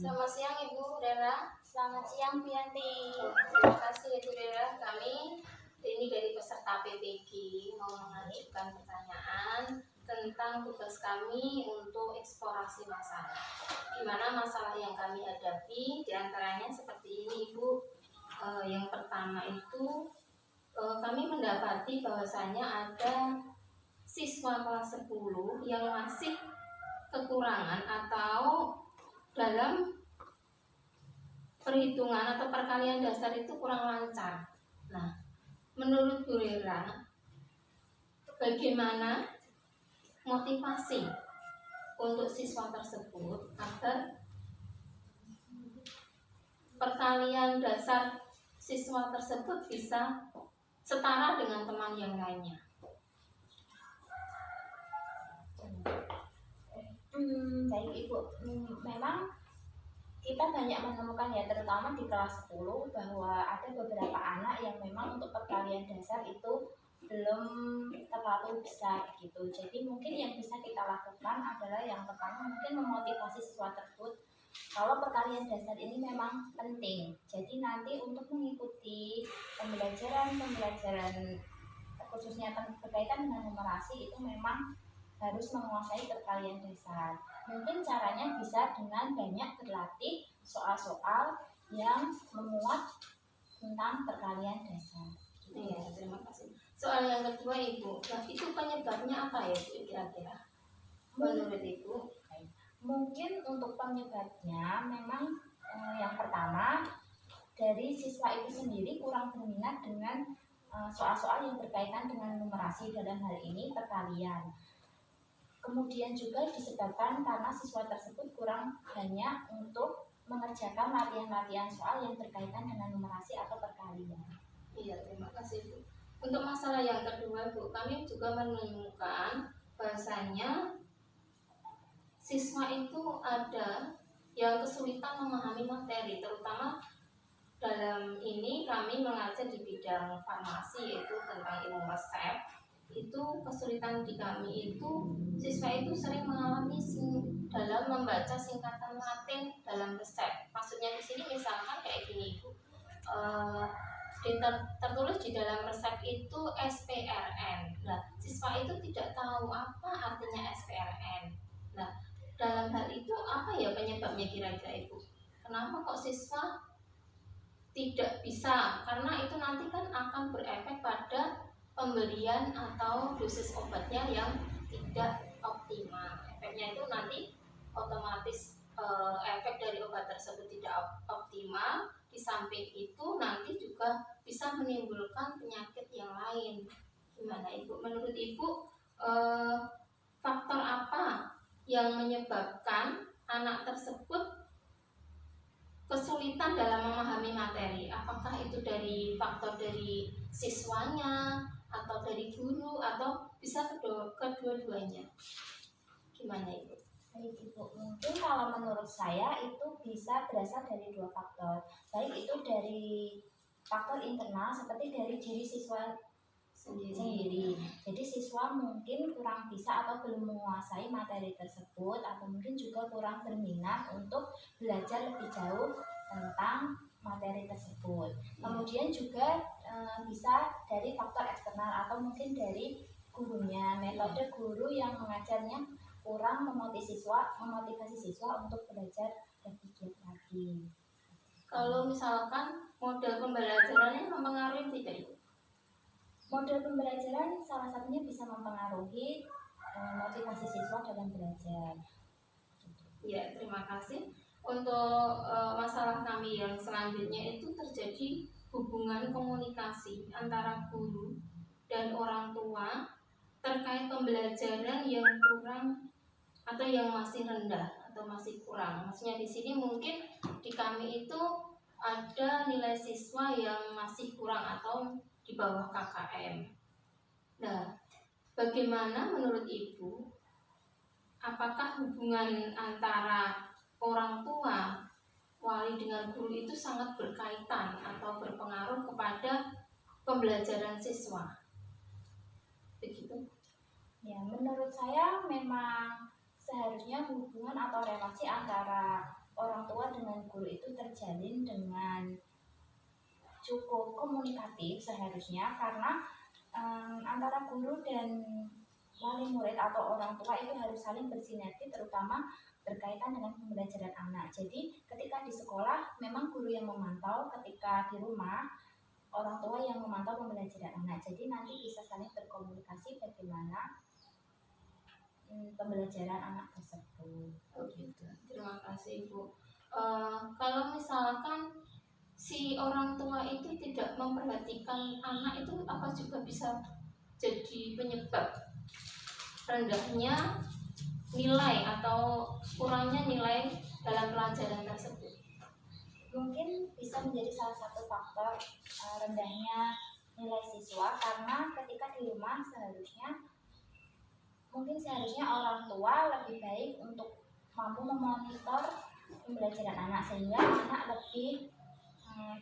Selamat siang Ibu Rera. Selamat siang Bu Yanti. Terima kasih Ibu Rera. Kami ini dari peserta PPG mau mengajukan pertanyaan tentang tugas kami untuk eksplorasi masalah. Di mana masalah yang kami hadapi diantaranya seperti ini Ibu. Yang pertama itu kami mendapati bahwasanya ada siswa kelas 10 yang masih kekurangan atau dalam perhitungan atau perkalian dasar itu kurang lancar. Nah, menurut Bu Rera, bagaimana motivasi untuk siswa tersebut agar perkalian dasar siswa tersebut bisa setara dengan teman yang lainnya? Baik Ibu, memang kita banyak menemukan ya, terutama di kelas 10 bahwa ada beberapa anak yang memang untuk perkalian dasar itu belum terlalu besar gitu. Jadi mungkin yang bisa kita lakukan adalah yang pertama mungkin memotivasi siswa tersebut kalau perkalian dasar ini memang penting. Jadi nanti untuk mengikuti pembelajaran khususnya berkaitan dengan numerasi itu memang harus menguasai perkalian dasar. Mungkin caranya bisa dengan banyak berlatih soal-soal yang memuat tentang perkalian dasar. Iya, terima kasih. Soal yang kedua Ibu, nah, itu penyebabnya apa ya Bu kira-kira? Menurut Ibu? Mungkin untuk penyebabnya memang yang pertama dari siswa itu sendiri kurang berminat dengan soal-soal yang berkaitan dengan numerasi, dalam hal ini perkalian. Kemudian juga disebabkan karena siswa tersebut kurang banyak untuk mengerjakan latihan-latihan soal yang berkaitan dengan numerasi atau perkalian. Iya, terima kasih Bu. Untuk masalah yang kedua Bu, kami juga menemukan bahasanya siswa itu ada yang kesulitan memahami materi, terutama dalam ini kami mengajar di bidang farmasi, yaitu tentang ilmu resep. Itu kesulitan di kami itu siswa itu sering mengalami dalam membaca singkatan Latin dalam resep. Maksudnya di sini misalkan kayak gini Bu, tertulis di dalam resep itu SPRN. Nah, siswa itu tidak tahu apa artinya SPRN. Nah, dalam hal itu apa ya penyebabnya kira-kira Ibu? Kenapa kok siswa tidak bisa? Karena itu nanti kan akan berefek pada pemberian atau dosis obatnya yang tidak optimal. Efeknya itu nanti otomatis efek dari obat tersebut tidak optimal. Di samping itu nanti juga bisa menimbulkan penyakit yang lain. Gimana Ibu? Menurut Ibu faktor apa yang menyebabkan anak tersebut kesulitan dalam memahami materi? Apakah itu dari faktor dari siswanya atau dari guru atau bisa kedua-duanya? Gimana Ibu? Baik Ibu, mungkin kalau menurut saya itu bisa berasal dari dua faktor. Baik itu dari faktor internal seperti dari diri siswa sendiri. Jadi siswa mungkin kurang bisa atau belum menguasai materi tersebut, atau mungkin juga kurang berminat untuk belajar lebih jauh tentang materi tersebut. Kemudian juga bisa dari faktor eksternal atau mungkin dari gurunya, metode guru yang mengajarnya kurang memotivasi siswa untuk belajar lebih giat lagi. Kalau misalkan model pembelajarannya mempengaruhi tidak Ibu? Model pembelajaran salah satunya bisa mempengaruhi motivasi siswa dalam belajar. Ya, terima kasih. Untuk masalah kami yang selanjutnya itu terjadi hubungan komunikasi antara guru dan orang tua terkait pembelajaran yang kurang atau yang masih rendah atau masih kurang. Maksudnya di sini mungkin di kami itu ada nilai siswa yang masih kurang atau di bawah KKM. Nah, bagaimana menurut Ibu? Apakah hubungan antara orang tua, wali dengan guru itu sangat berkaitan atau berpengaruh kepada pembelajaran siswa? Begitu? Ya, menurut saya memang seharusnya hubungan atau relasi antara orang tua terjalin dengan cukup komunikatif seharusnya, karena antara guru dan wali murid atau orang tua itu harus saling bersinergi, terutama berkaitan dengan pembelajaran anak. Jadi ketika di sekolah memang guru yang memantau, ketika di rumah orang tua yang memantau pembelajaran anak. Jadi nanti bisa saling berkomunikasi bagaimana pembelajaran anak tersebut. Oh gitu. Terima kasih Ibu. Kalau misalkan si orang tua itu tidak memperhatikan anak, itu apa juga bisa jadi penyebab rendahnya nilai atau kurangnya nilai dalam pelajaran tersebut? Mungkin bisa menjadi salah satu faktor rendahnya nilai siswa, karena ketika di rumah seharusnya orang tua lebih baik untuk mampu memonitor pembelajaran anak, sehingga anak lebih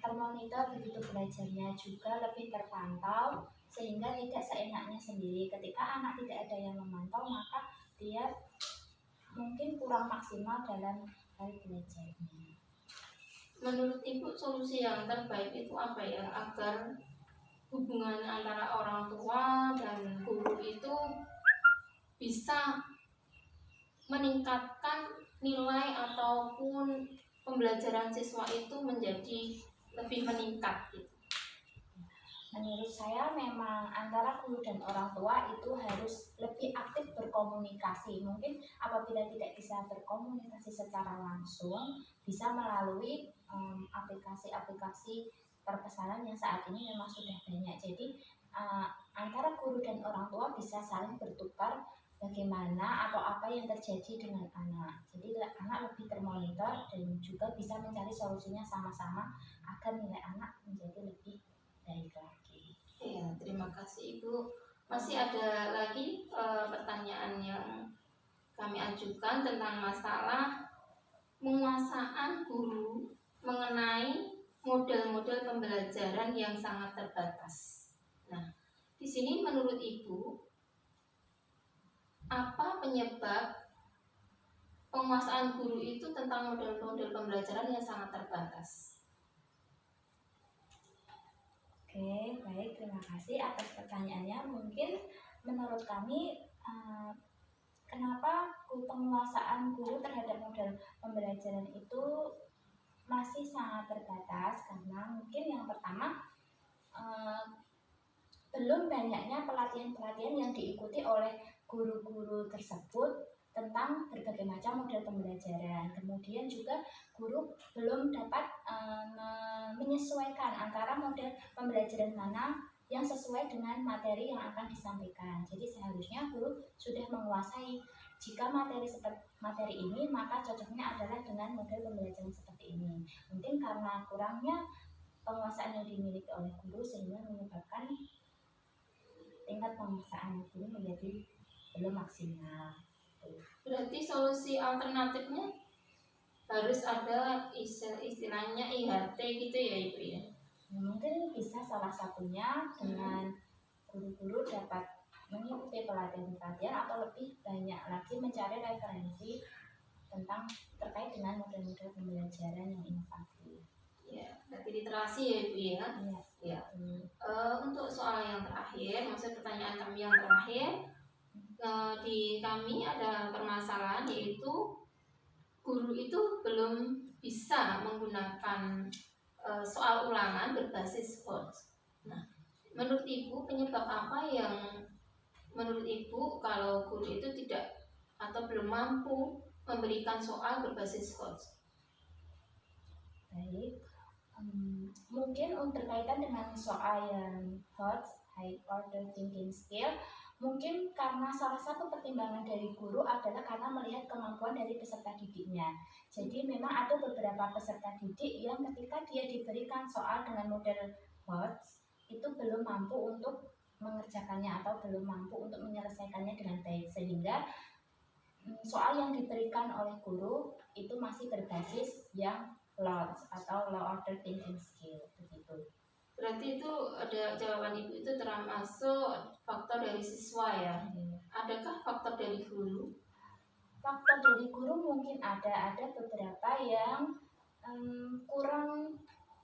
termonitor begitu belajarnya, juga lebih terpantau, sehingga tidak seenaknya sendiri. Ketika anak tidak ada yang memantau, maka dia mungkin kurang maksimal dalam hal belajarnya. Menurut Ibu solusi yang terbaik itu apa ya, agar hubungan antara orang tua dan guru itu bisa meningkatkan nilai ataupun pembelajaran siswa itu menjadi lebih meningkat gitu? Menurut saya memang antara guru dan orang tua itu harus lebih aktif berkomunikasi. Mungkin apabila tidak bisa berkomunikasi secara langsung, bisa melalui aplikasi-aplikasi perpesanan yang saat ini memang sudah banyak. Jadi antara guru dan orang tua bisa saling bertukar bagaimana atau apa yang terjadi dengan anak. Jadi anak lebih termonitor dan juga bisa mencari solusinya sama-sama agar nilai anak menjadi lebih baik lagi. Ya, terima kasih Ibu. Masih ada lagi pertanyaan yang kami ajukan tentang masalah penguasaan guru mengenai model-model pembelajaran yang sangat terbatas. Nah, di sini menurut Ibu, apa penyebab penguasaan guru itu tentang model-model pembelajaran yang sangat terbatas? Oke, baik, terima kasih atas pertanyaannya. Mungkin menurut kami kenapa penguasaan guru terhadap model pembelajaran itu masih sangat terbatas, karena mungkin yang pertama belum banyaknya pelatihan-pelatihan yang diikuti oleh guru-guru tersebut tentang berbagai macam model pembelajaran. Kemudian juga guru belum dapat menyesuaikan antara model pembelajaran mana yang sesuai dengan materi yang akan disampaikan. Jadi seharusnya guru sudah menguasai, jika materi ini maka cocoknya adalah dengan model pembelajaran seperti ini. Mungkin karena kurangnya penguasaan yang dimiliki oleh guru sehingga menyebabkan tingkat penguasaan guru menjadi belum maksimal. Berarti solusi alternatifnya harus ada istilahnya IHT gitu ya Ibu ya? Mungkin bisa salah satunya dengan guru-guru dapat mengikuti pelatihan-pelatihan atau lebih banyak lagi mencari referensi tentang terkait dengan model-model pembelajaran yang inovatif. Ya, berarti literasi ya Ibu ya? Ya. Untuk soal yang terakhir, maksud pertanyaan kami yang terakhir, di kami ada permasalahan, yaitu guru itu belum bisa menggunakan soal ulangan berbasis HOTS. Nah, menurut Ibu penyebab apa yang menurut Ibu kalau guru itu tidak atau belum mampu memberikan soal berbasis HOTS? Baik, mungkin berkaitan dengan soal yang HOTS, High Order Thinking Skill, mungkin karena salah satu pertimbangan dari guru adalah karena melihat kemampuan dari peserta didiknya. Jadi memang ada beberapa peserta didik yang ketika dia diberikan soal dengan model HOTS itu belum mampu untuk mengerjakannya atau belum mampu untuk menyelesaikannya dengan baik, sehingga soal yang diberikan oleh guru itu masih berbasis yang LOTS atau Low Order Thinking Skill begitu. Berarti itu ada jawaban Ibu itu termasuk faktor dari siswa ya? Adakah faktor dari guru? Faktor dari guru mungkin ada beberapa yang kurang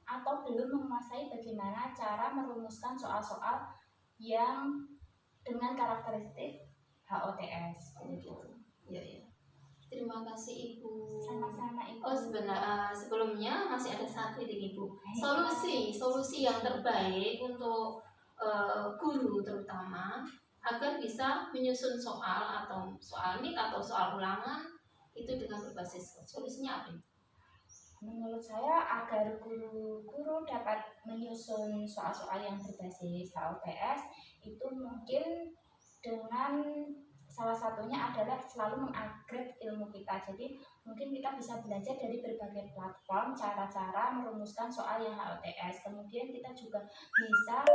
atau belum menguasai bagaimana cara merumuskan soal-soal yang dengan karakteristik HOTS. Gitu. Ya, ya. Terima kasih Ibu. Sama-sama Ibu. Oh sebelumnya masih ada satu ini Ibu. Solusi yang terbaik untuk guru terutama agar bisa menyusun soal atau soal mit atau soal ulangan itu dengan berbasis solusinya apa? Menurut saya agar guru-guru dapat menyusun soal-soal yang berbasis HOTS itu mungkin dengan salah satunya adalah selalu mengupgrade ilmu kita. Jadi mungkin kita bisa belajar dari berbagai platform cara-cara merumuskan soal yang HOTS. Kemudian kita juga bisa